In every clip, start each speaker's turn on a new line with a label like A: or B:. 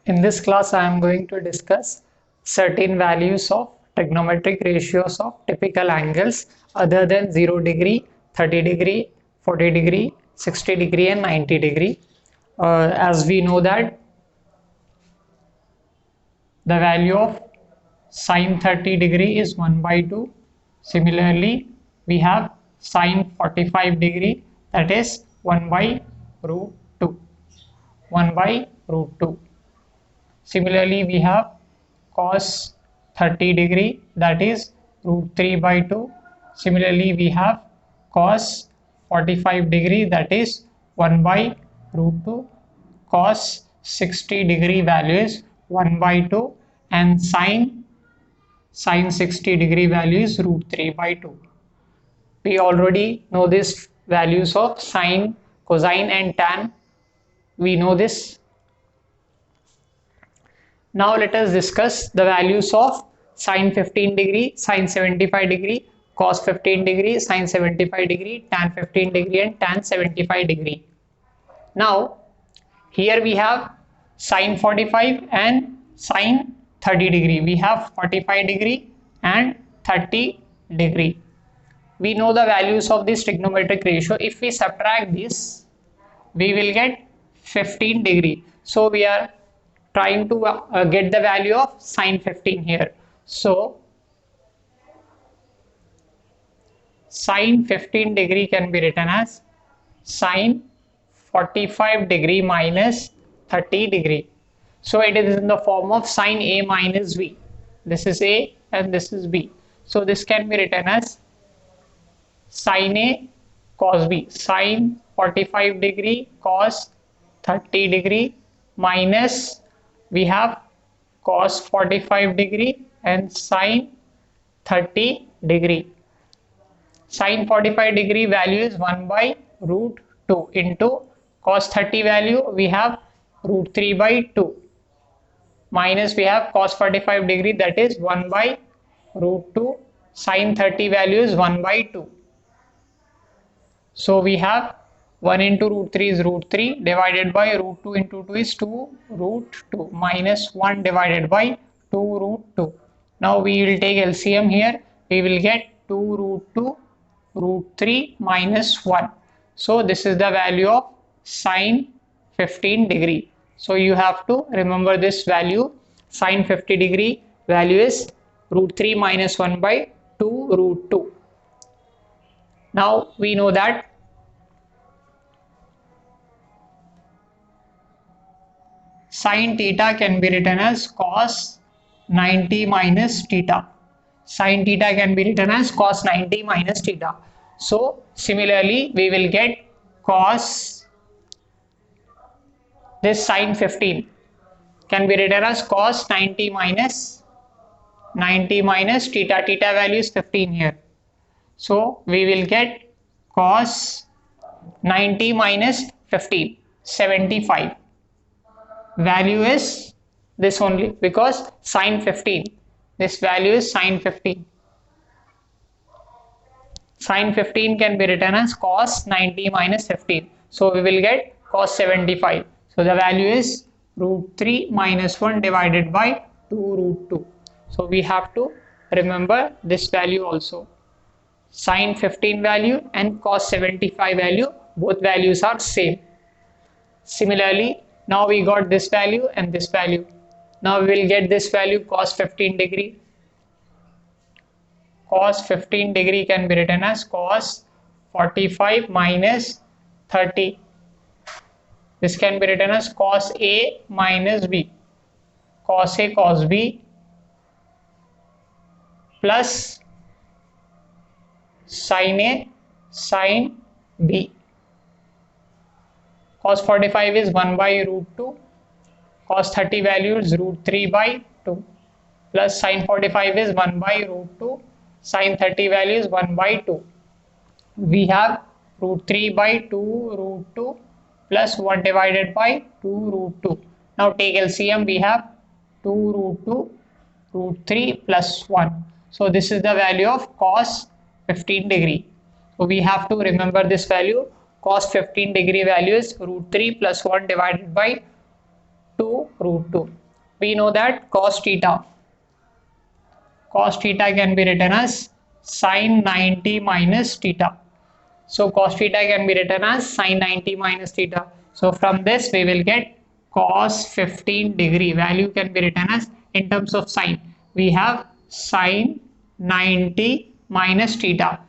A: In this class, I am going to discuss certain values of trigonometric ratios of typical angles other than 0 degree, 30 degree, 40 degree, 60 degree and 90 degree. As we know that the value of sine 30 degree is 1 by 2. Similarly, we have sine 45 degree, that is 1 by root 2. 1 by root 2. Similarly, we have cos 30 degree, that is root 3 by 2. Similarly, we have cos 45 degree, that is 1 by root 2. Cos 60 degree value is 1 by 2, and sine 60 degree value is root 3 by 2. We already know these values of sine, cosine and tan. We know this. Now let us discuss the values of sine 15 degree, sine 75 degree, cos 15 degree, sine 75 degree, tan 15 degree and tan 75 degree. Now here we have sine 45 and sine 30 degree. We have 45 degree and 30 degree. We know the values of this trigonometric ratio. If we subtract this, we will get 15 degree. So we are trying to get the value of sine 15 here. So sine 15 degree can be written as sine 45 degree minus 30 degree. So it is in the form of sine A minus B. This is A and this is B. So this can be written as sine A cos B. Sine 45 degree cos 30 degree minus we have cos 45 degree and sine 30 degree. Sine 45 degree value is 1 by root 2 into cos 30 value we have root 3 by 2 minus we have cos 45 degree, that is 1 by root 2. Sine 30 value is 1 by 2. So we have 1 into root 3 is root 3 divided by root 2 into 2 is 2 root 2 minus 1 divided by 2 root 2. Now we will take LCM here. We will get 2 root 2 root 3 minus 1. So this is the value of sine 15 degree. So you have to remember this value. Sine 50 degree value is root 3 minus 1 by 2 root 2. Now we know that sine theta can be written as cos 90 minus theta. Sine theta can be written as cos 90 minus theta. So similarly we will get cos this sine 15 can be written as cos 90 minus theta. Theta value is 15 here. So we will get cos 90 minus 15, 75. Value is this only because sine 15. This value is sine 15. Sine 15 can be written as cos 90 minus 15. So we will get cos 75. So the value is root 3 minus 1 divided by 2 root 2. So we have to remember this value also. Sine 15 value and cos 75 value, both values are same. Similarly, now we got this value and this value. Now we will get this value cos 15 degree. Cos 15 degree can be written as cos 45 minus 30. This can be written as cos A minus B. Cos A cos B plus sin A sin B. Cos 45 is 1 by root 2. Cos 30 value is root 3 by 2 plus sin 45 is 1 by root 2. Sin 30 value is 1 by 2. We have root 3 by 2 root 2 plus 1 divided by 2 root 2. Now take LCM. We have 2 root 2 root 3 plus 1. So this is the value of cos 15 degree. So we have to remember this value. Cos 15 degree value is root 3 plus 1 divided by 2 root 2. We know that cos theta can be written as sine 90 minus theta. So cos theta can be written as sine 90 minus theta. So from this we will get cos 15 degree. Value can be written as, in terms of sine, we have sine 90 minus theta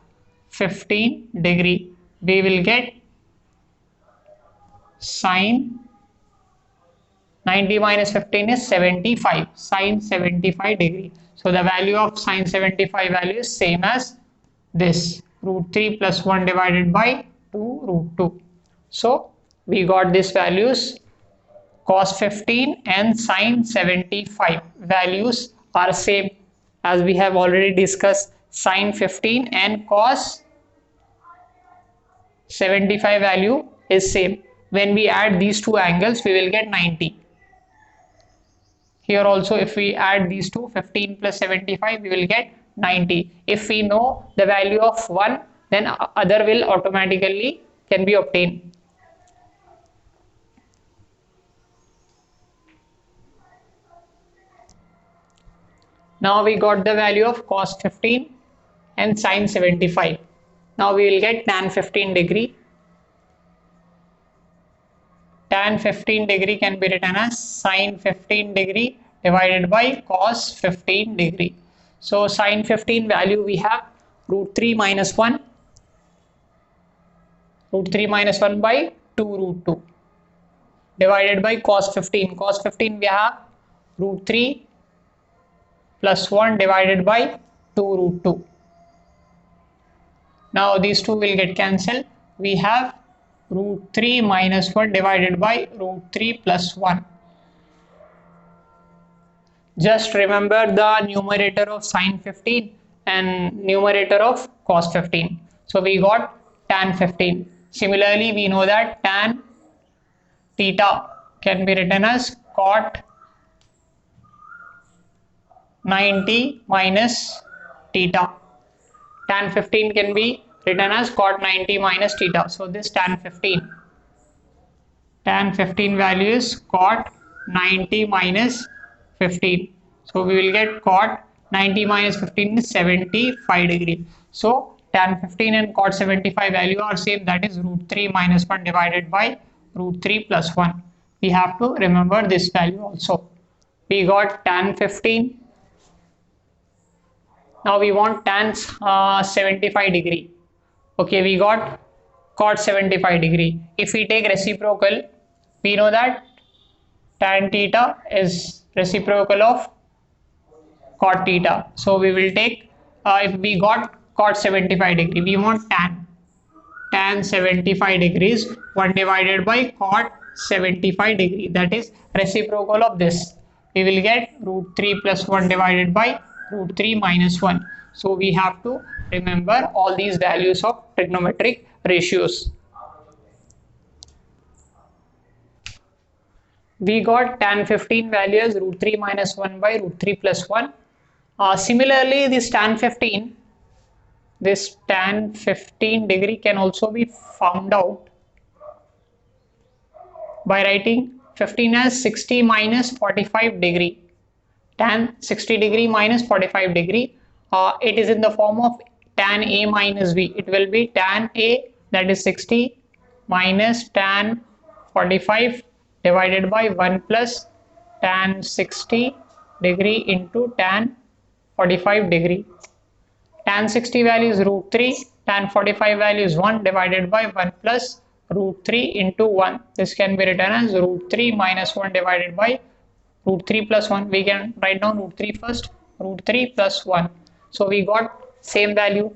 A: 15 degree. We will get sine 90 minus 15 is 75, sine 75 degree. So the value of sine 75 value is same as this, root 3 plus 1 divided by 2 root 2. So we got these values. Cos 15 and sine 75 values are same, as we have already discussed. Sine 15 and cos 75 value is same. When we add these two angles, we will get 90. Here also, if we add these two, 15 plus 75, we will get 90. If we know the value of 1, then other will automatically can be obtained. Now we got the value of cos 15 and sine 75. Now we will get tan 15 degree. Tan 15 degree can be written as sine 15 degree divided by cos 15 degree. So sine 15 value we have root 3 minus 1. Root 3 minus 1 by 2 root 2 divided by cos 15. Cos 15 we have root 3 plus 1 divided by 2 root 2. Now these two will get cancelled. We have root 3 minus 1 divided by root 3 plus 1. Just remember the numerator of sine 15 and numerator of cos 15. So we got tan 15. Similarly, we know that tan theta can be written as cot 90 minus theta. Tan 15 can be written as cot 90 minus theta. So this tan 15 value is cot 90 minus 15. So we will get cot 90 minus 15 is 75 degree. So tan 15 and cot 75 value are same, that is root 3 minus 1 divided by root 3 plus 1. We have to remember this value also. We got tan 15. Now we want tan 75 degree. Okay, we got cot 75 degree. If we take reciprocal, we know that tan theta is reciprocal of cot theta. So we will take, if we got cot 75 degree, we want tan 75 degrees 1 divided by cot 75 degree, that is reciprocal of this. We will get root 3 plus 1 divided by root 3 minus 1. So we have to remember all these values of trigonometric ratios. We got tan 15 value as root 3 minus 1 by root 3 plus 1. Similarly, this tan 15 degree can also be found out by writing 15 as 60 minus 45 degree. Tan 60 degree minus 45 degree. It is in the form of tan A minus B. It will be tan A, that is 60, minus tan 45 divided by 1 plus tan 60 degree into tan 45 degree. Tan 60 value is root 3, tan 45 value is 1 divided by 1 plus root 3 into 1. This can be written as root 3 minus 1 divided by root 3 plus 1. We can write down root 3 first, root 3 plus 1. So we got same value.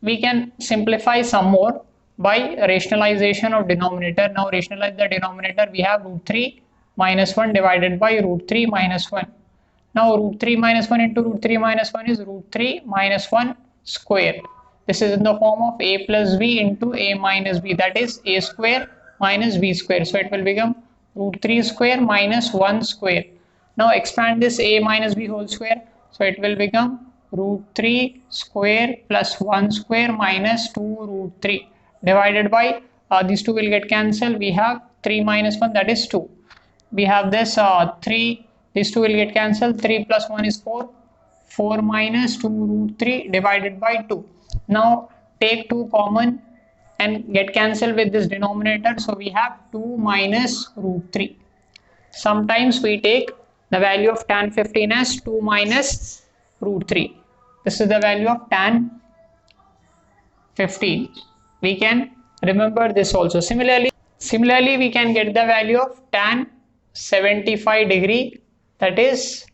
A: We can simplify some more by rationalization of denominator. Now rationalize the denominator. We have root 3 minus 1 divided by root 3 minus 1. Now root 3 minus 1 into root 3 minus 1 is root 3 minus 1 square. This is in the form of a plus b into a minus b, that is a square minus b square. So it will become root 3 square minus 1 square. Now expand this a minus b whole square. So it will become root 3 square plus 1 square minus 2 root 3 divided by, these two will get cancelled. We have 3 minus 1, that is 2. we have this 3, these two will get cancelled, 3 plus 1 is 4, 4 minus 2 root 3 divided by 2. Now take 2 common and get cancelled with this denominator, so we have 2 minus root 3. Sometimes we take the value of tan 15 as 2 minus root 3. This is the value of tan 15. We can remember this also. Similarly, we can get the value of tan 75 degree, that is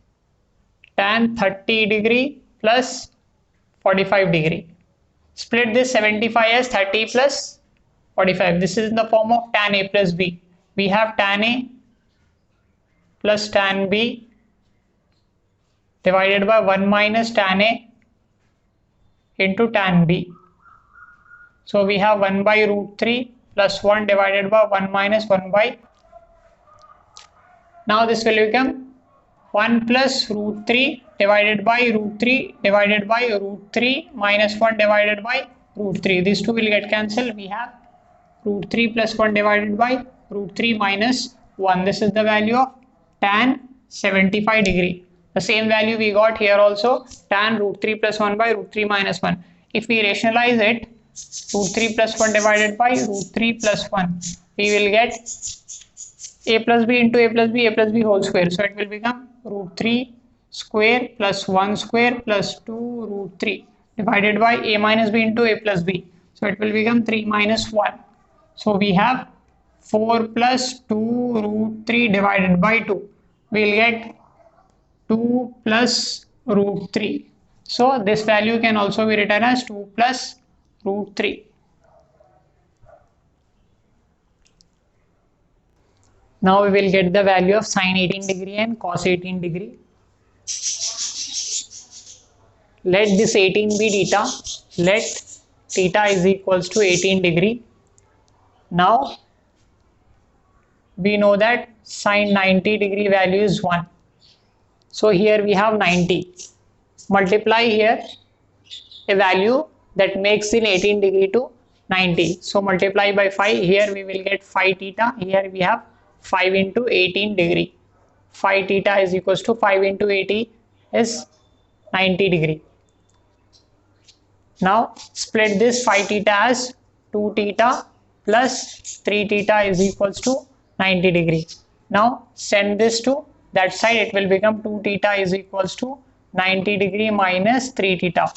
A: tan 30 degree plus 45 degree. Split this 75 as 30 plus 45. This is in the form of tan A plus B. We have tan A plus tan B divided by 1 minus tan A into tan B. So we have 1 by root 3 plus 1 divided by 1 minus 1 by. Now this will become 1 plus root 3 divided by root 3 divided by root 3 minus 1 divided by root 3. These two will get cancelled. We have root 3 plus 1 divided by root 3 minus 1. This is the value of tan 75 degree. The same value we got here also, tan root 3 plus 1 by root 3 minus 1. If we rationalize it, root 3 plus 1 divided by root 3 plus 1, we will get a plus b into a plus b whole square. So it will become root 3 square plus 1 square plus 2 root 3 divided by a minus b into a plus b. So it will become 3 minus 1. So we have 4 plus 2 root 3 divided by 2. We will get 2 plus root 3. So this value can also be written as 2 plus root 3. Now we will get the value of sine 18 degree and cos 18 degree. Let this 18 be theta. Let theta is equals to 18 degree. Now we know that sine 90 degree value is 1. So here we have 90. Multiply here a value that makes in 18 degree to 90. So multiply by 5. Here we will get 5 theta. Here we have 5 into 18 degree. 5 theta is equals to 5 into 80 is 90 degree. Now split this 5 theta as 2 theta plus 3 theta is equals to 90 degree. Now send this to that side. It will become 2 theta is equals to 90 degree minus 3 theta.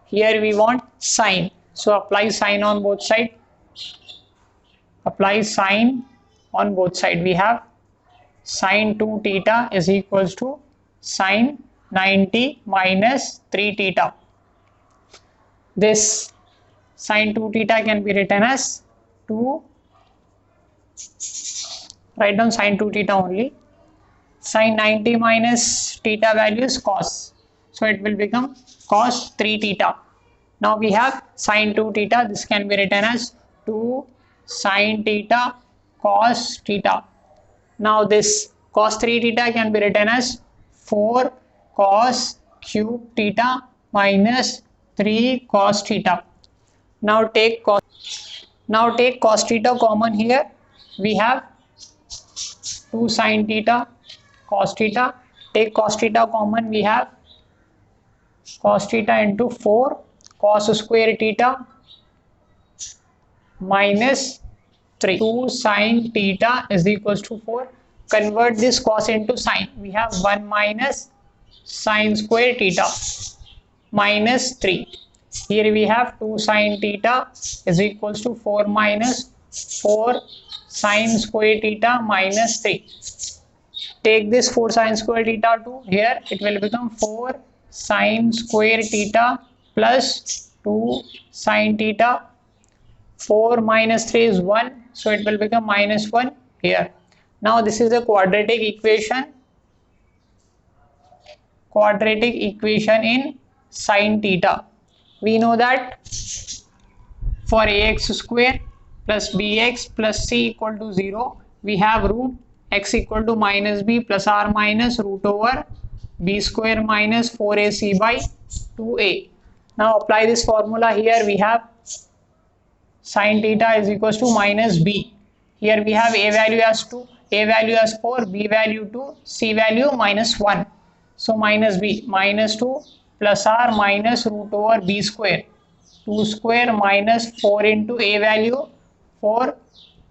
A: Here we want sine. So apply sine on both sides. Apply sine on both sides. We have sine 2 theta is equals to sine 90 minus 3 theta. This sine 2 theta can be written as 2. Write down sine 2 theta only. Sine 90 minus theta value is cos. So it will become cos 3 theta. Now we have sine 2 theta. This can be written as 2 sine theta cos theta. Now this cos 3 theta can be written as 4 cos cube theta minus 3 cos theta. Now take cos theta common here. We have 2 sine theta cos theta. Take cos theta common. We have cos theta into 4 cos square theta minus 3. 2 sine theta is equals to 4. Convert this cos into sine. We have 1 minus sine square theta minus 3. Here we have 2 sine theta is equals to 4 minus 4 sine square theta minus 3. Take this 4 sine square theta to here. It will become 4 sine square theta plus 2 sine theta. 4 minus 3 is 1. So it will become minus 1 here. Now this is a quadratic equation. Quadratic equation in sine theta. We know that for ax square plus bx plus c equal to 0, we have root x equal to minus b plus r minus root over b square minus 4ac by 2a. Now apply this formula here. We have sine theta is equals to minus b. Here we have a value as 2. A value as 4, B value 2, C value minus 1. So minus B, minus 2 plus R minus root over B square. 2 square minus 4 into A value 4,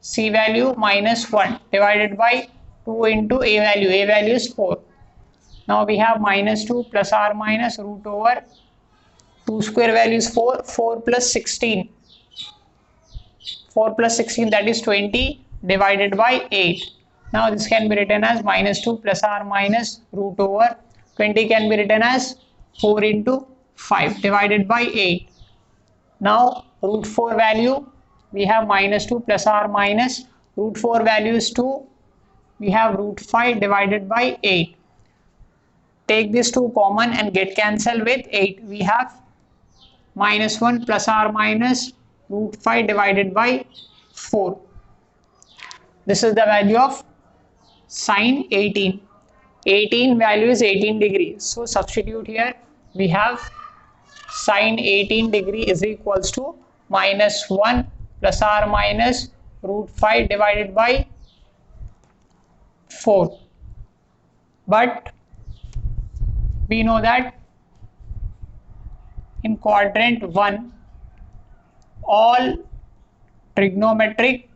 A: C value minus 1 divided by 2 into A value is 4. Now we have minus 2 plus R minus root over 2 square value is 4, 4 plus 16. 4 plus 16, that is 20 divided by 8. Now this can be written as minus 2 plus R minus root over 20 can be written as 4 into 5 divided by 8. Now root 4 value, we have minus 2 plus R minus root 4 value is 2. We have root 5 divided by 8. Take this 2 common and get cancelled with 8. We have minus 1 plus R minus root 5 divided by 4. This is the value of sine 18. 18 value is 18 degrees. So substitute here. We have sine 18 degree is equals to minus 1 plus R minus root 5 divided by 4. But we know that in quadrant 1 all trigonometric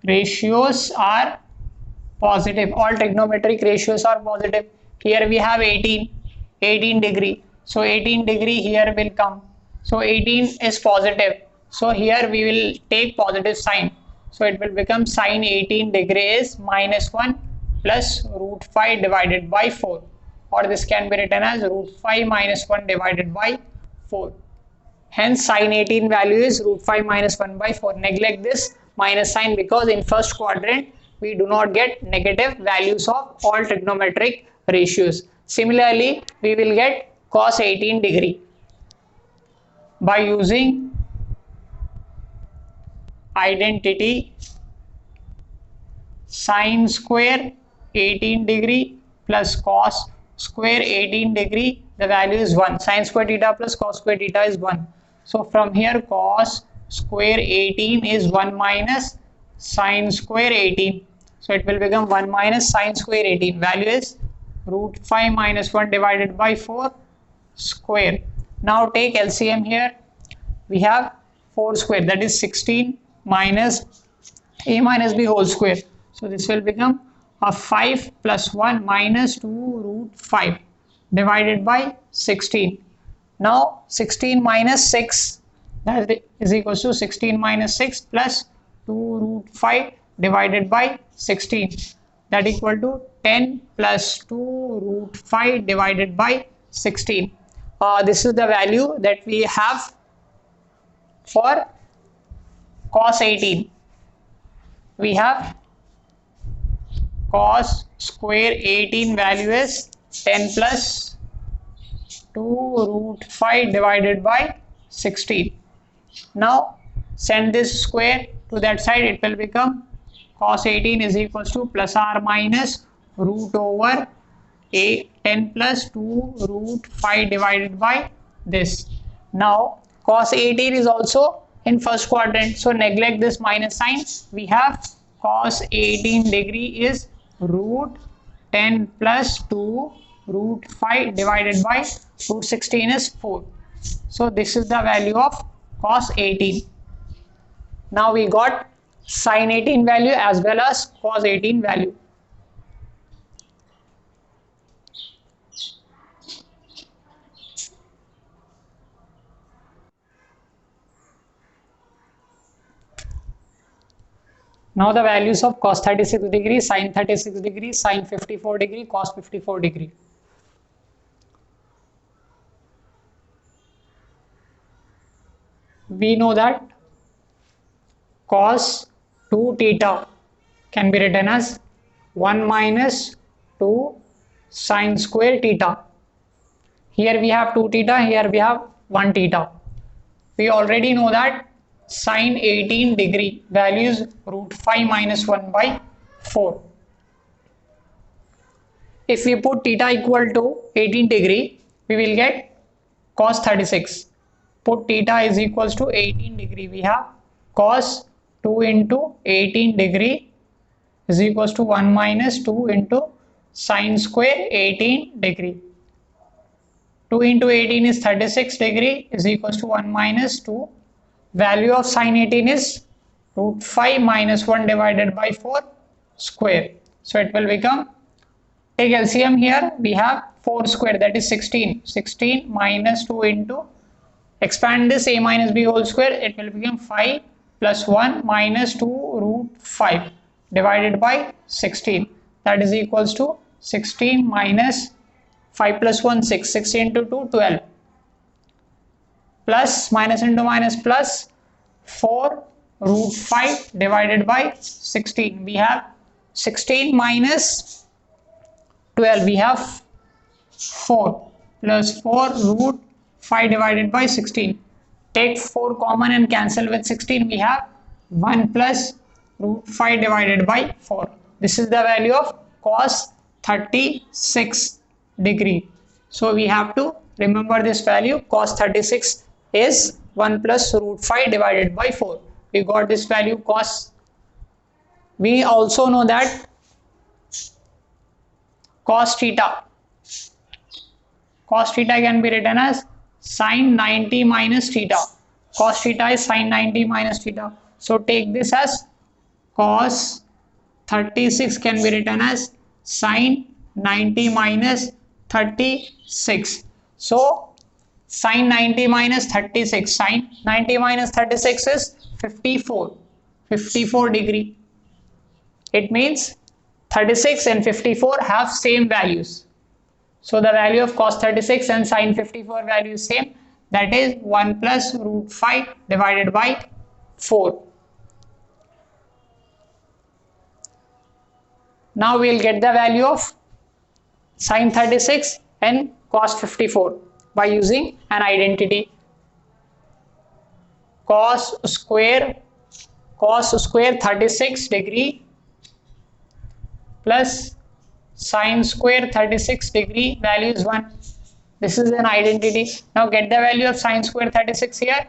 A: ratios are positive. All trigonometric ratios are positive. Here we have 18 degree. So 18 degree here will come. So 18 is positive. So here we will take positive sign. So it will become sine 18 degree is minus 1 plus root 5 divided by 4. Or this can be written as root 5 minus 1 divided by 4. Hence sine 18 value is root 5 minus 1 by 4. Neglect this minus sign because in first quadrant we do not get negative values of all trigonometric ratios. Similarly, we will get cos 18 degree by using identity sine square 18 degree plus cos square 18 degree. The value is 1. Sine square theta plus cos square theta is 1. So from here cos square 18 is 1 minus sine square 18. So it will become 1 minus sine square 18. Value is root 5 minus 1 divided by 4 square. Now take LCM here. We have 4 square, that is 16 minus a minus b whole square. So this will become a 5 plus 1 minus 2 root 5 divided by 16. Now 16 minus 6, that is equals to 16 minus 6 plus 2 root 5 divided by 16. That equal to 10 plus 2 root 5 divided by 16. This is the value that we have for cos 18. We have cos square 18 value is 10 plus 2 root 5 divided by 16. Now send this square to that side, it will become cos 18 is equals to plus r minus root over a 10 plus 2 root 5 divided by this. Now cos 18 is also in first quadrant, so neglect this minus sign. We have cos 18 degree is root 10 plus 2 root 5 divided by root 16 is 4. So this is the value of cos 18. Now we got sin 18 value as well as cos 18 value. Now the values of cos 36 degree, sin 36 degree, sin 54 degree, cos 54 degree. We know that cos 2 theta can be written as 1 minus 2 sin square theta. Here we have 2 theta, here we have 1 theta. We already know that sin 18 degree value is root 5 minus 1 by 4. If we put theta equal to 18 degree, we will get cos 36. Put theta is equals to 18 degree. We have cos 2 into 18 degree is equals to 1 minus 2 into sine square 18 degree. 2 into 18 is 36 degree is equals to 1 minus 2. Value of sine 18 is root 5 minus 1 divided by 4 square. So it will become, take LCM here, we have 4 square, that is 16. 16 minus 2 into, expand this a minus b whole square, it will become 5 plus 1 minus 2 root 5 divided by 16. That is equals to 16 minus 5 plus 1 6, 6 into 2 12, plus minus into minus plus 4 root 5 divided by 16. We have 16 minus 12, we have 4 plus 4 root 5 divided by 16. Take 4 common and cancel with 16. We have 1 plus root 5 divided by 4. This is the value of cos 36 degree. So we have to remember this value. Cos 36 is 1 plus root 5 divided by 4. We got this value cos. We also know that cos theta can be written as sine 90 minus theta. Cos theta is sine 90 minus theta. So take this as cos 36 can be written as sine 90 minus 36. So sine 90 minus 36, sine 90 minus 36 is 54 degree. It means 36 and 54 have same values. So the value of cos 36 and sine 54 value is same, that is 1 plus root 5 divided by 4. Now we will get the value of sine 36 and cos 54 by using an identity. Cos square 36 degree plus sine square 36 degree, value is 1. This is an identity. Now get the value of sine square 36 here.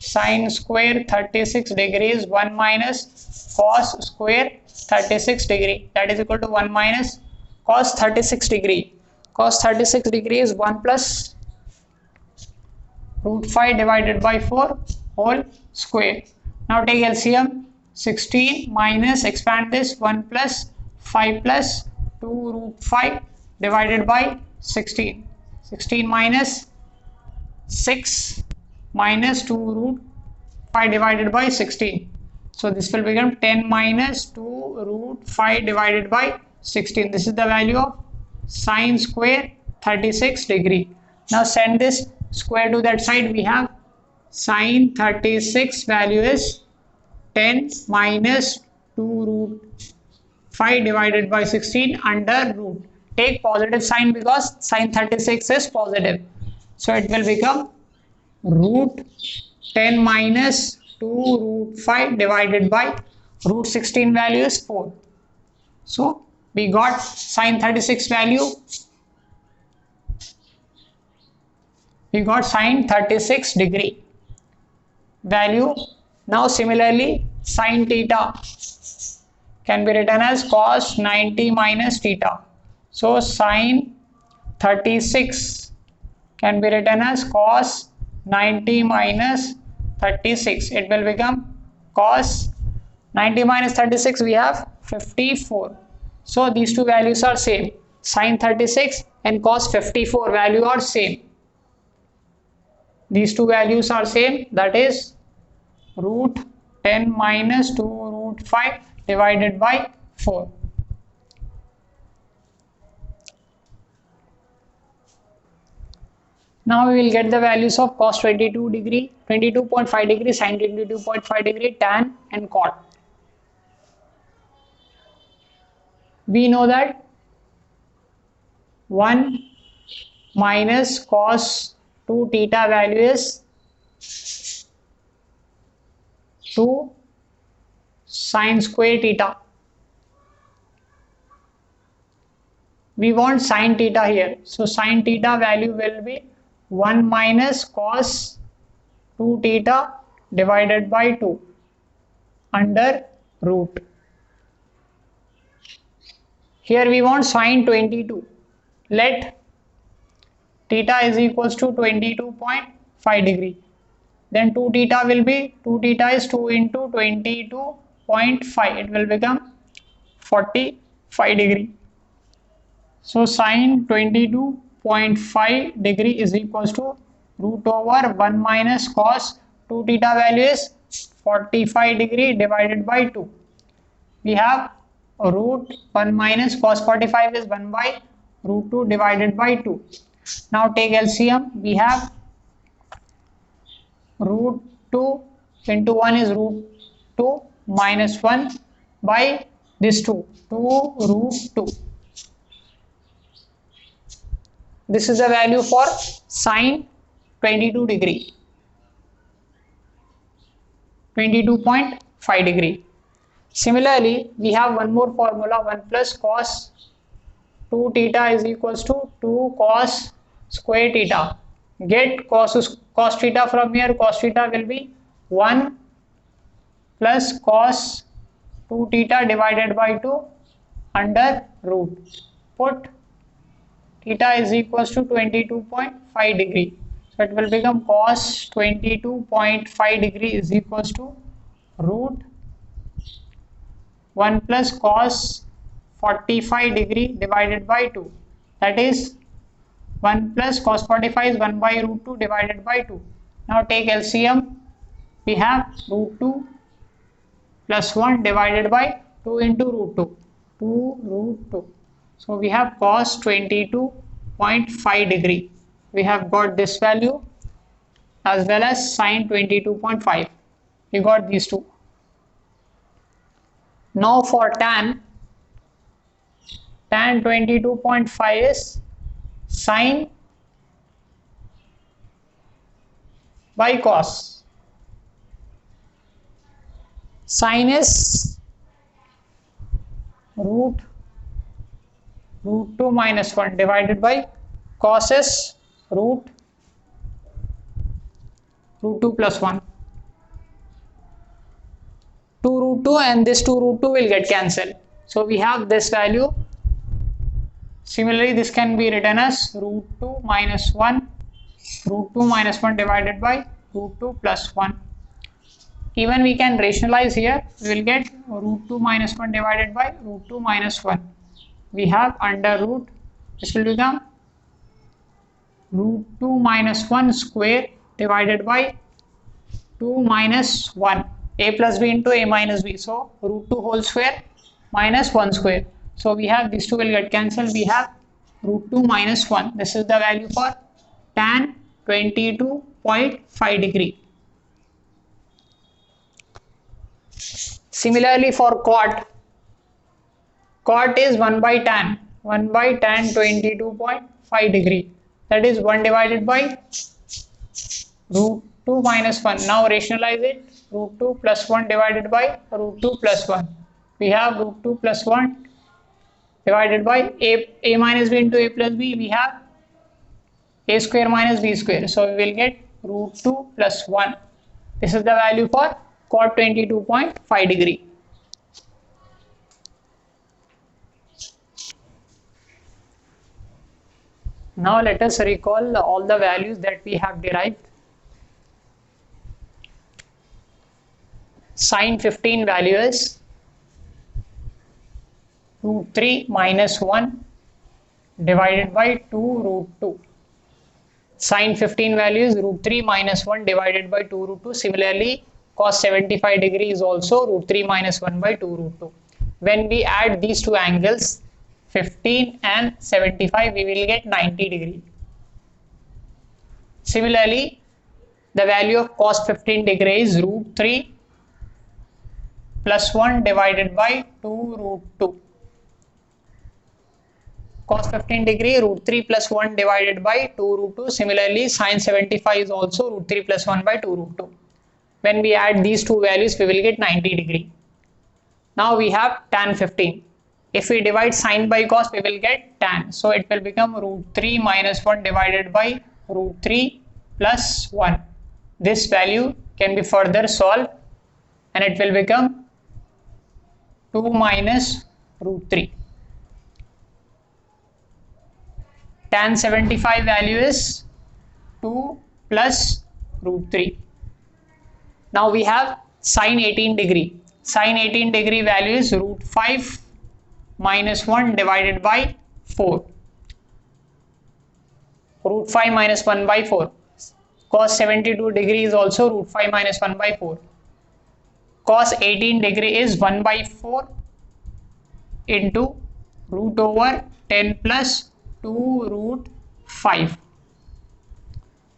A: Sine square 36 degree is 1 minus cos square 36 degree, that is equal to 1 minus cos 36 degree. Cos 36 degree is 1 plus root 5 divided by 4 whole square. Now take LCM. 16 minus, expand this, 1 plus 5 plus 2 root 5 divided by 16. 16 minus 6 minus 2 root 5 divided by 16. So this will become 10 minus 2 root 5 divided by 16. This is the value of sine square 36 degree. Now send this square to that side. We have sine 36 value is 10 minus 2 root 5 divided by 16 under root. Take positive sign because sine 36 is positive. So it will become root 10 minus 2 root 5 divided by root 16 value is 4. So we got sine 36 value. We got sine 36 degree value. Now similarly sine theta can be written as cos 90 minus theta. So sine 36 can be written as cos 90 minus 36. It will become cos 90 minus 36, we have 54. So these two values are same. Sine 36 and cos 54 value are same. These two values are same, that is root 10 minus 2 root 5 divided by 4. Now we will get the values of cos 22 degree, 22.5 degree, sin 22.5 degree, tan and cot. We know that 1 minus cos 2 theta value is 2 sin square theta. We want sin theta here. So sin theta value will be 1 minus cos 2 theta divided by 2 under root. Here we want sine 22. Let theta is equals to 22.5 degree. Then 2 theta will be, 2 theta is 2 into 22.5. It will become 45 degree. So sine 22.5 degree is equals to root over 1 minus cos 2 theta value is 45 degree divided by 2. We have root 1 minus cos 45 is 1 by root 2 divided by 2. Now take LCM. We have root 2 into 1 is root 2 minus 1 by this 2 root 2. This is the value for sine 22 degree, 22.5 degree. Similarly, we have one more formula, 1 plus cos 2 theta is equals to 2 cos square theta. Get cos theta from here. Cos theta will be 1 plus cos 2 theta divided by 2 under root. Put theta is equals to 22.5 degree. So it will become cos 22.5 degree is equals to root 1 plus cos 45 degree divided by 2. That is 1 plus cos 45 is 1 by root 2 divided by 2. Now take LCM. We have root 2 plus 1 divided by 2 into root 2. 2 root 2. So we have cos 22.5 degree. We have got this value as well as sine 22.5. We got these two. Now for tan 22.5 is sine by cos. Sine is root 2 minus 1 divided by cos is root 2 plus 1. 2 root 2 and this 2 root 2 will get cancelled. So we have this value. Similarly, this can be written as root 2 minus 1, root 2 minus 1 divided by root 2 plus 1. Even we can rationalize here. We will get root 2 minus 1 divided by root 2 minus 1. We have under root, this will become root 2 minus 1 square divided by 2 minus 1. A plus b into a minus b. So root 2 whole square minus 1 square. So we have these two will get cancelled. We have root 2 minus 1. This is the value for tan 22.5 degree. Similarly for cot is 1 by tan 22.5 degree. That is 1 divided by root 2 minus 1. Now rationalize it. Root 2 plus 1 divided by root 2 plus 1. We have root 2 plus 1 divided by a minus b into a plus b. We have a square minus b square. So we will get root 2 plus 1. This is the value for cot 22.5 degree. Now let us recall all the values that we have derived. Sine 15 value is root 3 minus 1 divided by 2 root 2. Sine 15 value is root 3 minus 1 divided by 2 root 2. Similarly, cos 75 degree is also root 3 minus 1 by 2 root 2. When we add these two angles, 15 and 75, we will get 90 degree. Similarly, the value of cos 15 degree is root 3 plus 1 divided by 2 root 2. Cos 15 degree root 3 plus 1 divided by 2 root 2. Similarly, sin 75 is also root 3 plus 1 by 2 root 2. When we add these two values, we will get 90 degree. Now we have tan 15. If we divide sin by cos, we will get tan. So it will become root 3 minus 1 divided by root 3 plus 1. This value can be further solved and it will become 2 minus root 3. tan 75 value is 2 plus root 3. Now we have sin 18 degree. Sin 18 degree value is root 5 minus 1 divided by 4. Root 5 minus 1 by 4. Cos 72 degree is also root 5 minus 1 by 4. Cos 18 degree is 1 by 4 into root over 10 plus 2 root 5.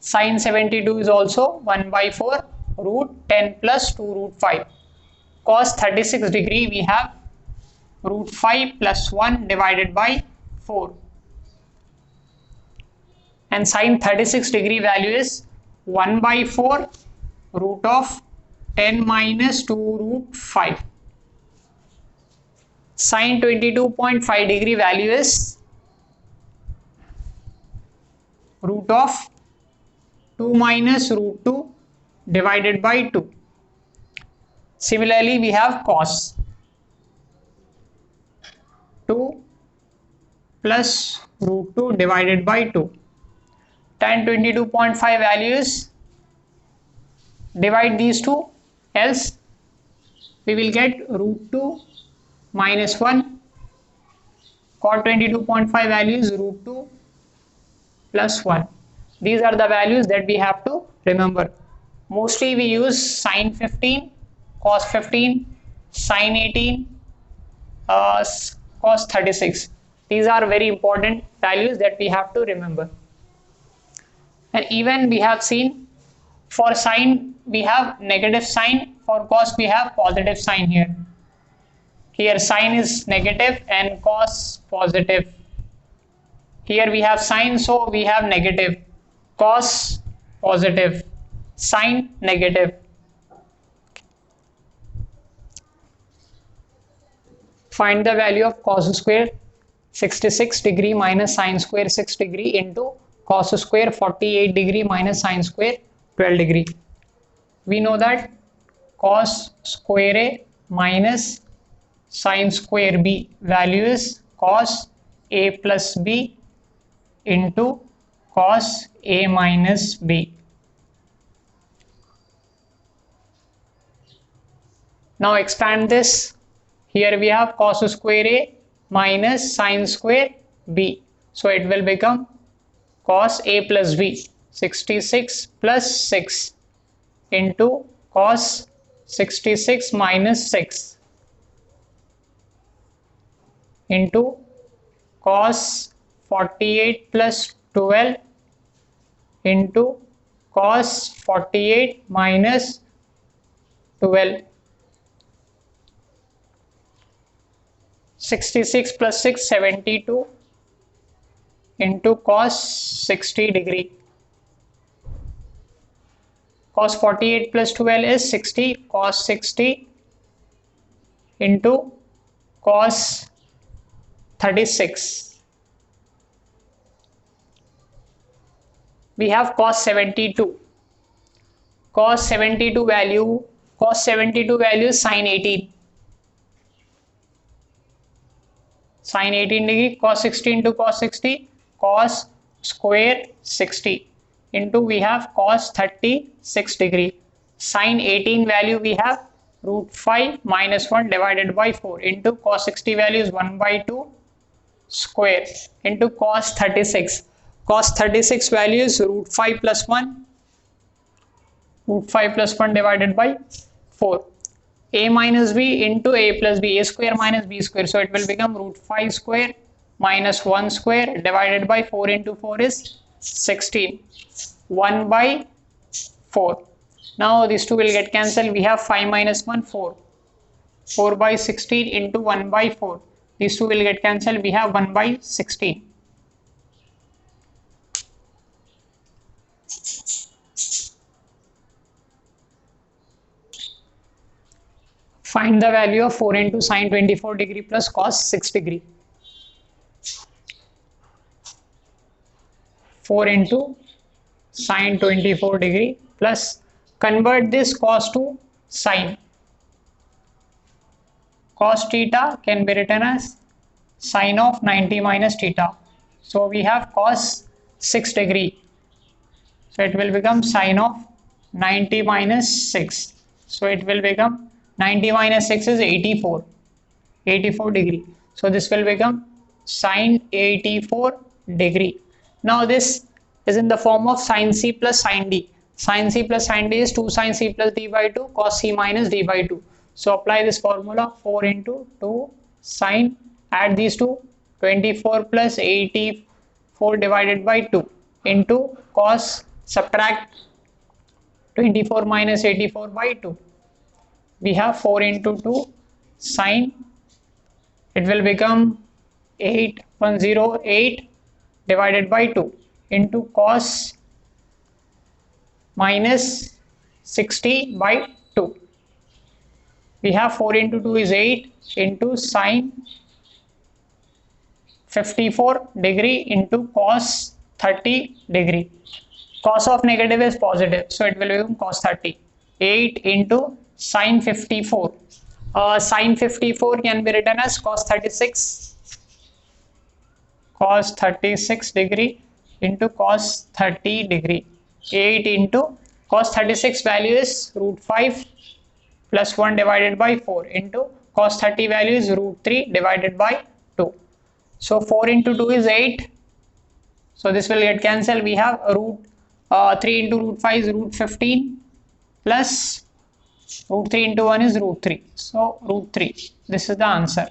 A: Sin 72 is also 1 by 4 root 10 plus 2 root 5. Cos 36 degree we have root 5 plus 1 divided by 4. And sin 36 degree value is 1 by 4 root of 10 minus 2 root 5. Sin 22.5 degree value is root of 2 minus root 2 divided by 2. Similarly, we have cos 2 plus root 2 divided by 2. Tan 22.5 values, divide these two, else we will get root 2 minus 1. Cot 22.5 values root 2 plus 1. These are the values that we have to remember. Mostly we use sin 15, cos 15, sin 18, cos 36. These are very important values that we have to remember. And even we have seen for sin we have negative sign, for cos we have positive sign here. Here sin is negative and cos positive. Here we have sin, so we have negative, cos positive, sin negative. Find the value of cos square 66 degree minus sin square 6 degree into cos square 48 degree minus sin square 12 degree. We know that cos square A minus sin square B value is cos A plus B into cos A minus B. Now expand this. Here we have cos square A minus sin square B. So it will become cos A plus B, 66 plus 6 into cos 66 minus 6 into cos 48 plus 12 into cos 48 minus 12. 66 plus 6, 72 into cos 60 degree. Cos 48 plus 12 is 60, cos 60 into cos 36. We have cos 72. Cos 72 value, cos 72 value is sin 18. Sin 18 degree, cos 60 into cos 60, cos square 60 into we have cos 36 degree. Sin 18 value we have root 5 minus 1 divided by 4 into cos 60 value is 1 by 2 square into cos 36. Cos 36 value is root 5 plus 1, root 5 plus 1 divided by 4. A minus B into A plus B, A square minus B square. So it will become root 5 square minus 1 square divided by 4 into 4 is 16. 1 by 4. Now these two will get cancelled. We have 5 minus 1, 4. 4 by 16 into 1 by 4. These two will get cancelled. We have 1 by 16. Find the value of 4 into sin 24 degree plus cos 6 degree. 4 into sin 24 degree plus, convert this cos to sin. Cos theta can be written as sin of 90 minus theta. So we have cos 6 degree. So it will become sine of 90 minus 6. So it will become 90 minus 6 is 84. 84 degree. So this will become sine 84 degree. Now this is in the form of sin c plus sin d. Sin c plus sin d is 2 sin c plus d by 2 cos c minus d by 2. So apply this formula, 4 into 2 sine, add these two, 24 plus 84 divided by 2 into cos, subtract 24 minus 84 by 2. We have 4 into 2 sine, it will become 8108 divided by 2 into cos minus 60 by 2. We have 4 into 2 is 8 into sine 54 degree into cos 30 degree. Cos of negative is positive, so it will become cos 30. 8 into sine 54. Sine 54 can be written as cos 36. Cos 36 degree into cos 30 degree. 8 into cos 36 value is root 5 plus 1 divided by 4 into cos 30 value is root 3 divided by 2. So 4 into 2 is 8. So this will get cancelled. We have root 3 into root 5 is root 15 plus root 3 into 1 is root 3. So root 3. This is the answer.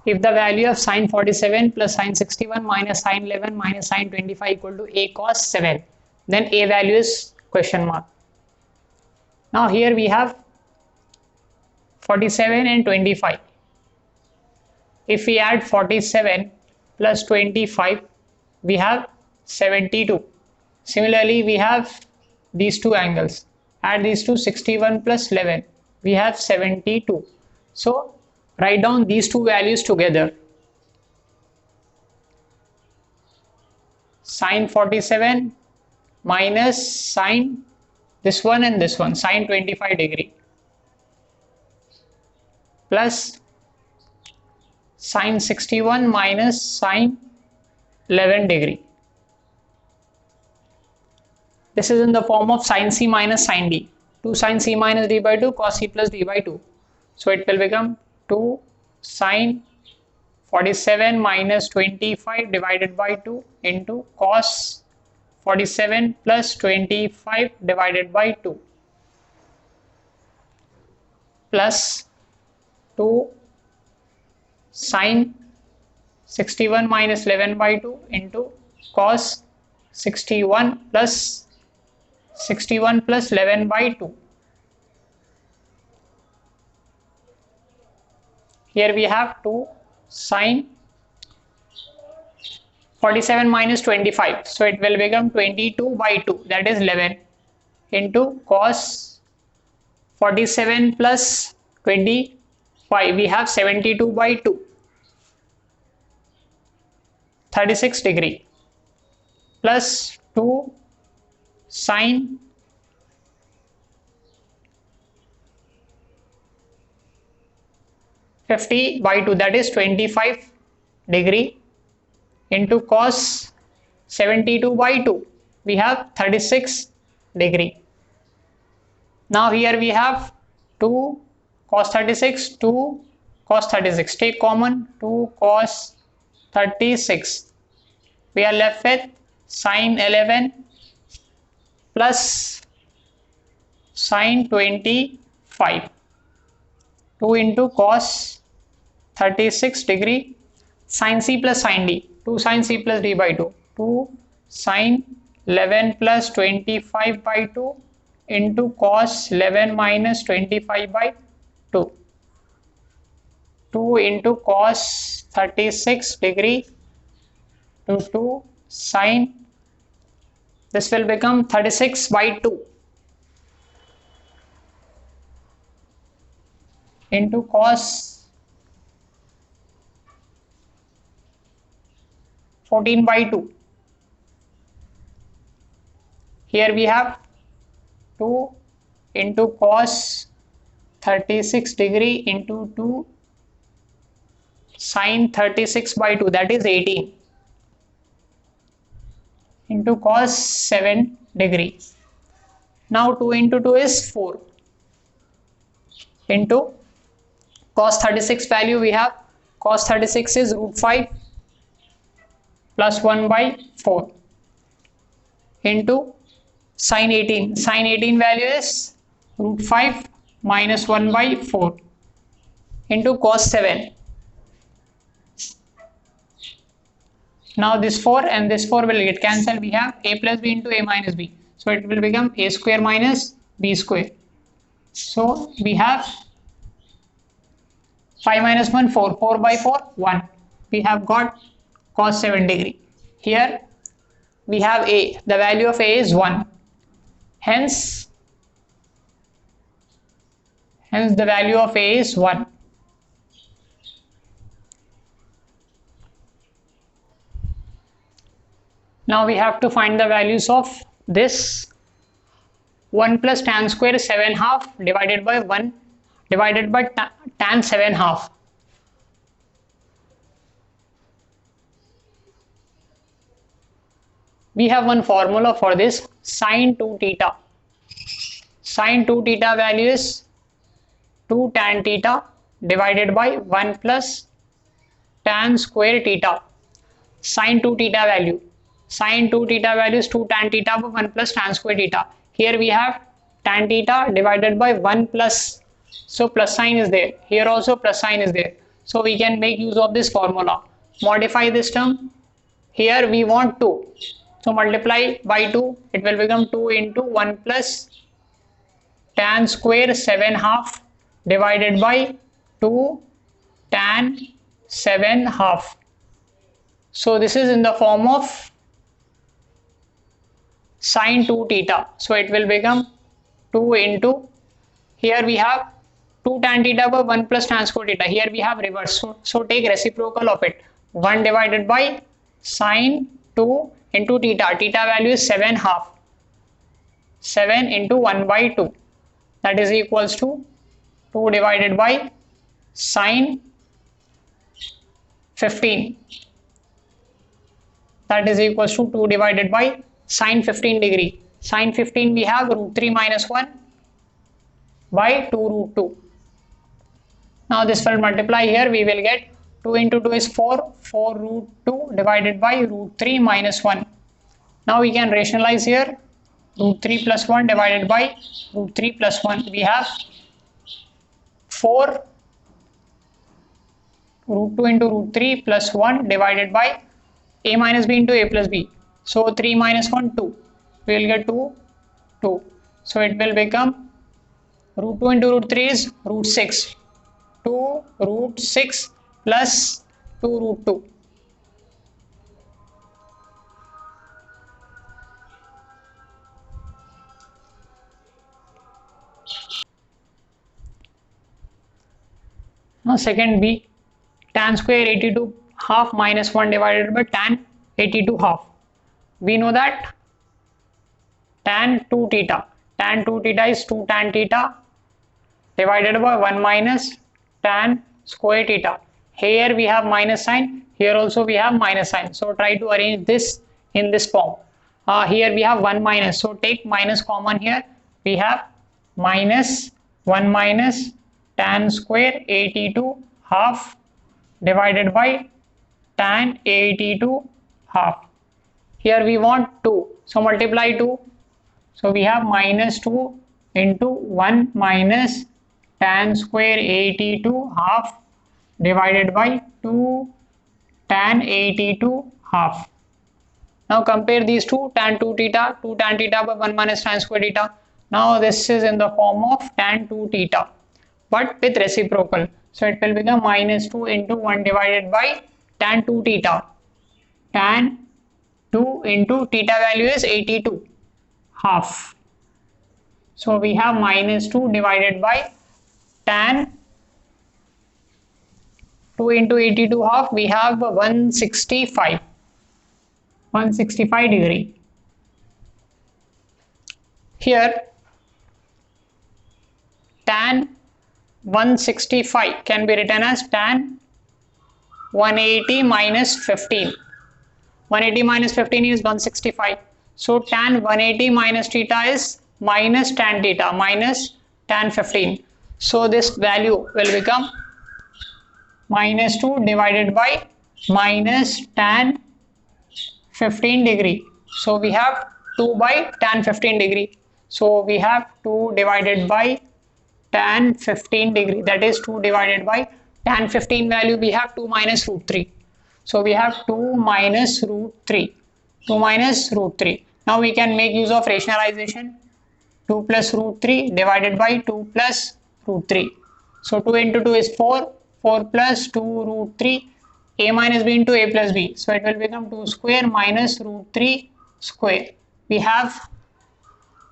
A: If the value of sine 47 plus sine 61 minus sine 11 minus sine 25 equal to a cos 7, then a value is question mark. Now here we have 47 and 25. If we add 47 plus 25, we have 72. Similarly, we have these two angles. Add these two, 61 plus 11, we have 72. So write down these two values together. Sine 47 minus sine this one and this one, sine 25 degree, plus sine 61 minus sine 11 degree. This is in the form of sin c minus sin d. 2 sin c minus d by 2 cos c plus d by 2. So it will become 2 sin 47 minus 25 divided by 2 into cos 47 plus 25 divided by 2 plus 2 sin 61 minus 11 by 2 into cos 61 plus 11 by 2. Here we have 2 sin 47 minus 25, so it will become 22 by 2, that is 11, into cos 47 plus 25, we have 72 by 2, 36 degree, plus 2 sin 50 by 2, that is 25 degree, into cos 72 by 2, we have 36 degree. Now here we have 2 cos 36, 2 cos 36, take common, 2 cos 36, we are left with sin 11 plus sin 25, 2 into cos 36 degree, sin c plus sin d, 2 sin c plus d by 2, 2 sin 11 plus 25 by 2 into cos 11 minus 25 by 2, 2 into cos 36 degree to 2 sin, this will become 36 by 2 into cos 14 by 2. Here we have 2 into cos 36 degree into 2 sine 36 by 2, that is 18, into cos 7 degree. Now 2 into 2 is 4, into cos 36 value we have, cos 36 is root 5 plus 1 by 4, into sine 18. Sine 18 value is root 5 minus 1 by 4, into cos 7. Now this 4 and this 4 will get cancelled. We have a plus b into a minus b. So it will become a square minus b square. So we have 5 minus 1, 4. 4 by 4, 1. We have got cos 7 degree. Here we have a. The value of a is 1. Hence the value of a is 1. Now we have to find the values of this. 1 plus tan square 7 half divided by 1 divided by tan 7 half. We have one formula for this, sine 2 theta. Sine 2 theta value is 2 tan theta divided by 1 plus tan square theta. Sine 2 theta value. Sine 2 theta value is 2 tan theta by 1 plus tan square theta. Here we have tan theta divided by 1 plus. So plus sign is there. Here also plus sign is there. So we can make use of this formula. Modify this term. Here we want 2. So multiply by 2. It will become 2 into 1 plus tan square 7 half divided by 2 tan 7 half. So this is in the form of sine 2 theta. So it will become 2 into, here we have 2 tan theta by 1 plus tan square theta. Here we have reverse. So take reciprocal of it. 1 divided by sine 2 into theta. Theta value is 7 half. 7 into 1 by 2. That is equals to 2 divided by sine 15. That is equals to 2 divided by sine 15 degree. Sine 15 we have root 3 minus 1 by 2 root 2. Now this will multiply here. We will get 2 into 2 is 4. 4 root 2 divided by root 3 minus 1. Now we can rationalize here. Root 3 plus 1 divided by root 3 plus 1. We have 4 root 2 into root 3 plus 1 divided by a minus b into a plus b. So 3 minus 1, 2. We will get 2, 2. So it will become root 2 into root 3 is root 6. 2 root 6 plus 2 root 2. Now second B, tan square 82 half minus 1 divided by tan 82 half. We know that tan 2 theta. Tan 2 theta is 2 tan theta divided by 1 minus tan square theta. Here we have minus sign. Here also we have minus sign. So try to arrange this in this form. Here we have 1 minus. So take minus common here. We have minus 1 minus tan square 82 half divided by tan 82 half. Here we want 2. So multiply 2. So we have minus 2 into 1 minus tan square 82 half divided by 2 tan 82 half. Now compare these two, tan 2 theta by 1 minus tan square theta. Now this is in the form of tan 2 theta but with reciprocal. So it will become minus 2 into 1 divided by tan 2 theta. Tan 2 into theta value is 82 half. So we have minus 2 divided by tan 2 into 82 half. We have 165 degree. Here tan 165 can be written as tan 180 minus 15. 180 minus 15 is 165. So tan 180 minus theta is minus tan theta minus tan 15. So this value will become minus 2 divided by minus tan 15 degree. So we have 2 by tan 15 degree. So we have 2 divided by tan 15 degree, that is 2 divided by tan 15 value we have 2 minus root 3. So we have 2 minus root 3. 2 minus root 3. Now we can make use of rationalization. 2 plus root 3 divided by 2 plus root 3. So 2 into 2 is 4. 4 plus 2 root 3. A minus b into a plus b. So it will become 2 square minus root 3 square. We have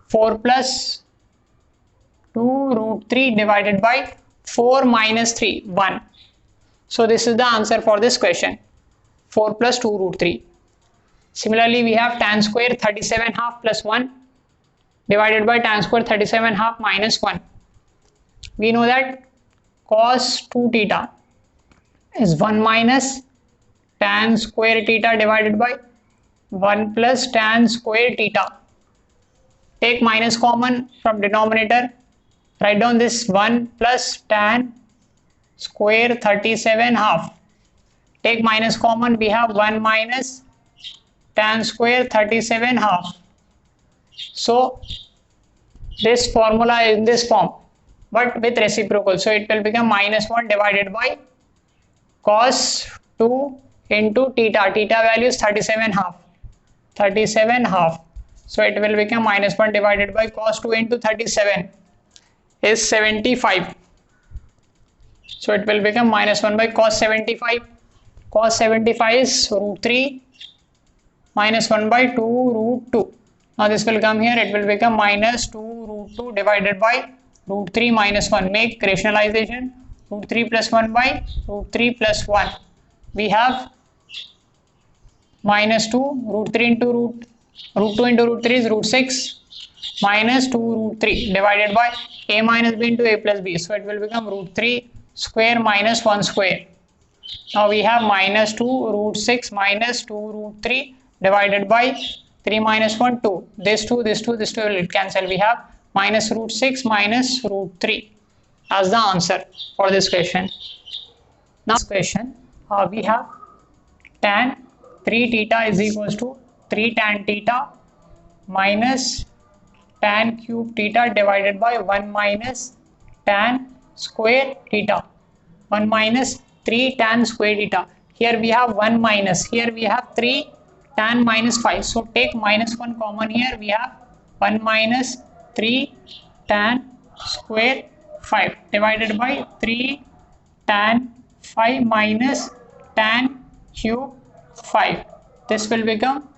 A: 4 plus 2 root 3 divided by 4 minus 3, 1. So this is the answer for this question. 4 plus 2 root 3. Similarly, we have tan square 37 half plus 1 divided by tan square 37 half minus 1. We know that cos 2 theta is 1 minus tan square theta divided by 1 plus tan square theta. Take minus common from denominator. Write down this 1 plus tan square 37 half. Take minus common, we have 1 minus tan square 37 half. So this formula is in this form but with reciprocal. So it will become minus 1 divided by cos 2 into theta. Theta value is 37 half. 37 half. So it will become minus 1 divided by cos 2 into 37 is 75. So it will become minus 1 by cos 75. Cos 75 is root 3 minus 1 by 2 root 2. Now this will come here, it will become minus 2 root 2 divided by root 3 minus 1. Make rationalization. Root 3 plus 1 by root 3 plus 1. We have minus 2 root 3 into root 2 into root 3 is root 6 minus 2 root 3 divided by a minus b into a plus b. So it will become root 3 square minus 1 square. Now we have minus 2 root 6 minus 2 root 3 divided by 3 minus 1 2. This 2 will cancel. We have minus root 6 minus root 3 as the answer for this question. Now this question we have tan 3 theta is equals to 3 tan theta minus tan cube theta divided by 1 minus tan square theta. 1 minus 3 tan square theta. Here we have 1 minus, here we have 3 tan minus 5. So take minus 1 common here. We have 1 minus 3 tan square 5 divided by 3 tan 5 minus tan cube 5. This will become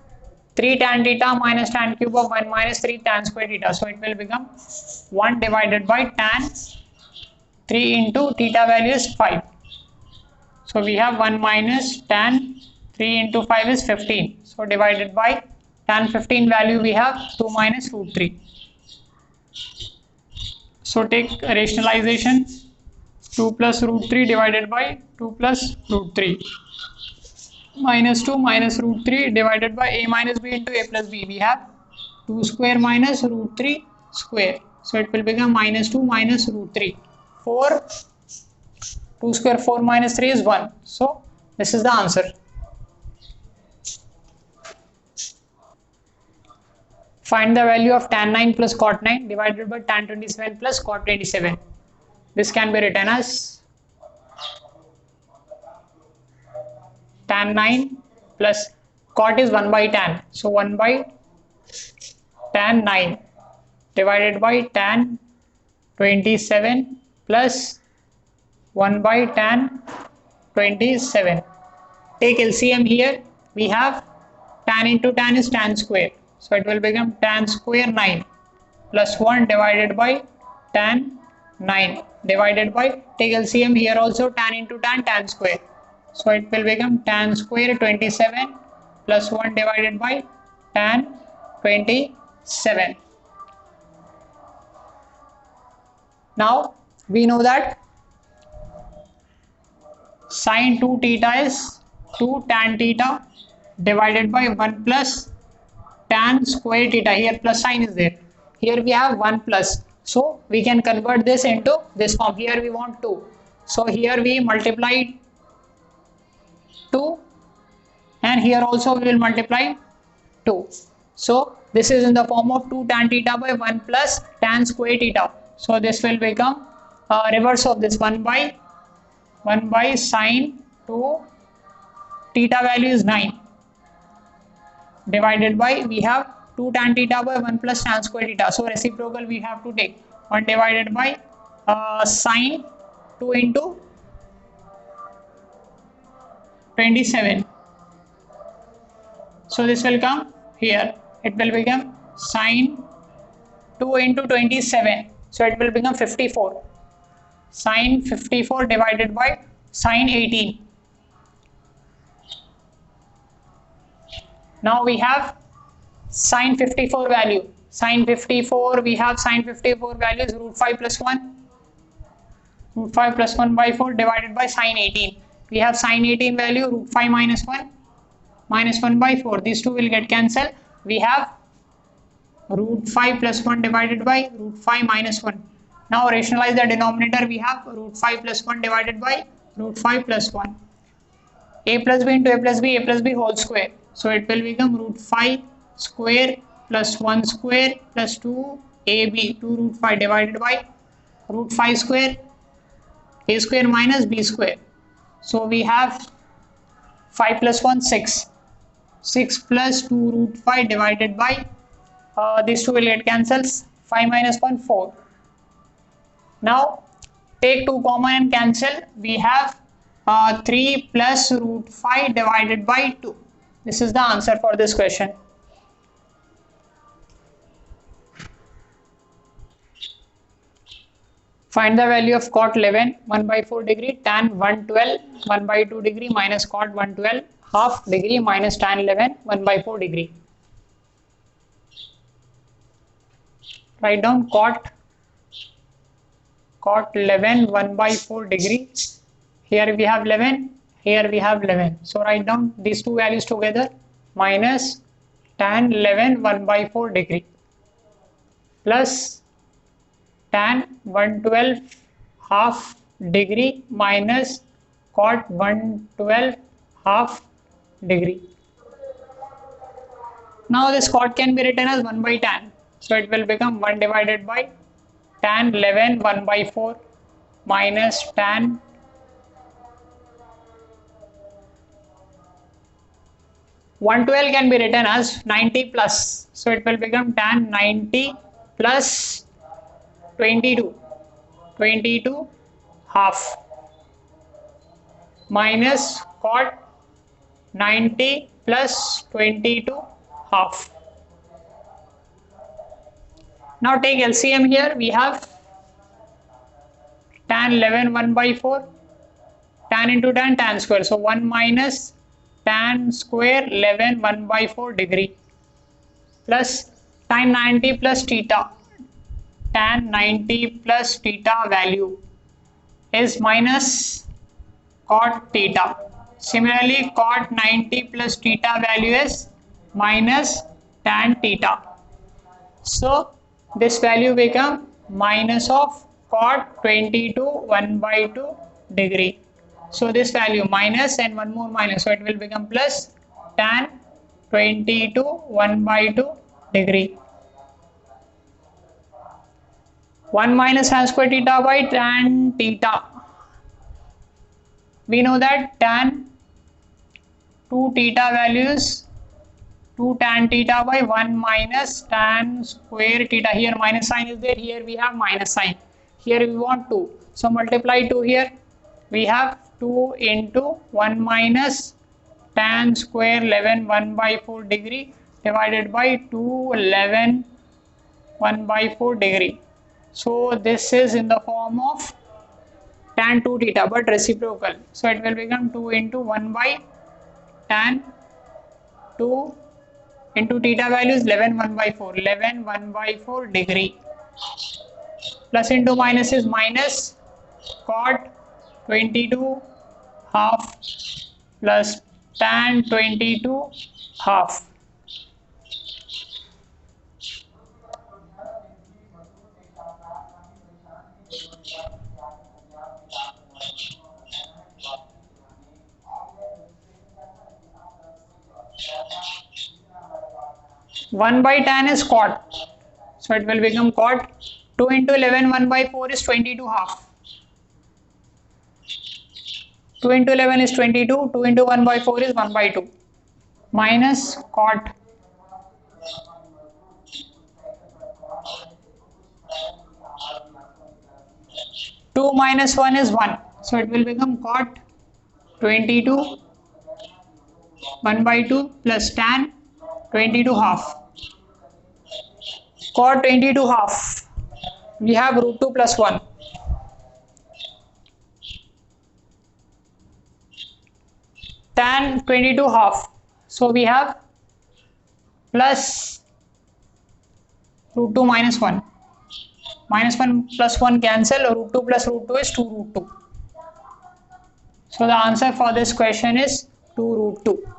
A: 3 tan theta minus tan cube of 1 minus 3 tan square theta. So it will become 1 divided by tan 3 into theta value is 5. So we have 1 minus tan 3 into 5 is 15. So divided by tan 15 value we have 2 minus root 3. So take rationalization. 2 plus root 3 divided by 2 plus root 3. Minus 2 minus root 3 divided by a minus b into a plus b. We have 2 square minus root 3 square. So it will become minus 2 minus root 3. 4. 2 square 4 minus 3 is 1. So this is the answer. Find the value of tan 9 plus cot 9 divided by tan 27 plus cot 27. This can be written as tan 9 plus cot is 1 by tan. So 1 by tan 9 divided by tan 27 plus 1 by tan 27. Take LCM here. We have tan into tan is tan square. So it will become tan square 9 plus 1 divided by tan 9 divided by, take LCM here also, tan into tan square. So it will become tan square 27 plus 1 divided by tan 27. Now we know that Sine 2 theta is 2 tan theta divided by 1 plus tan square theta. Here plus sign is there. Here we have 1 plus. So we can convert this into this form. Here we want 2. So here we multiply 2 and here also we will multiply 2. So this is in the form of 2 tan theta by 1 plus tan square theta. So this will become reverse of this 1 by sine 2 theta value is 9 divided by we have 2 tan theta by 1 plus tan square theta. So reciprocal we have to take 1 divided by sine 2 into 27. So this will come here. It will become sine 2 into 27. So it will become 54. Sine 54 divided by sine 18. Now we have sine 54 value. Sine 54, we have sine 54 value is root 5 plus 1. Root 5 plus 1 by 4 divided by sine 18. We have sine 18 value root 5 minus 1 by 4. These two will get cancelled. We have root 5 plus 1 divided by root 5 minus 1. Now rationalize the denominator. We have root 5 plus 1 divided by root 5 plus 1. A plus b into a plus b whole square. So it will become root 5 square plus 1 square plus 2 ab, 2 root 5 divided by root 5 square, a square minus b square. So we have 5 plus 1 6. 6 plus 2 root 5 divided by these two will get cancelled. 5 minus 1 4. Now take 2 common and cancel. We have 3 plus root 5 divided by 2. This is the answer for this question. Find the value of cot 11 1 by 4 degree, tan 112 1 by 2 degree minus cot 112 half degree minus tan 11 1 by 4 degree. Write down cot 11 1 by 4 degree. Here we have 11, here we have 11. So write down these two values together minus tan 11 1 by 4 degree plus tan 112 half degree minus cot 112 half degree. Now this cot can be written as 1 by tan. So it will become 1 divided by tan 11 1 by 4 minus tan 112 can be written as 90 plus. So it will become tan 90 plus 22 half minus cot 90 plus 22 half. Now take LCM here. We have tan 11 1 by 4, tan into tan square. So 1 minus tan square 11 1 by 4 degree plus tan 90 plus theta. Tan 90 plus theta value is minus cot theta. Similarly, cot 90 plus theta value is minus tan theta. So this value become minus of cot 22 1 by 2 degree. So this value minus and one more minus. So it will become plus tan 22 1 by 2 degree. 1 minus tan square theta by tan theta. We know that tan 2 theta values 2 tan theta by 1 minus tan square theta. Here minus sign is there. Here we have minus sign. Here we want 2. So multiply 2 here. We have 2 into 1 minus tan square 11 1 by 4 degree divided by 2 11 1 by 4 degree. So this is in the form of tan 2 theta but reciprocal. So it will become 2 into 1 by tan 2 into theta value is 11 1 by 4. 11 1 by 4 degree. Plus into minus is minus cot 22 half plus tan 22 half. One by tan is cot, so it will become cot. 2 into 11, 1 by 4 is 22 half. 2 into 11 is 22, 2 into 1 by 4 is 1 by 2, minus cot 2 minus 1 is 1, so it will become cot 22 1 by 2 plus tan 22 half. Cot 22 half, we have root 2 plus 1. Tan 22 half, so we have plus root 2 minus 1. Minus 1 plus 1 cancel, root 2 plus root 2 is 2 root 2. So the answer for this question is 2 root 2.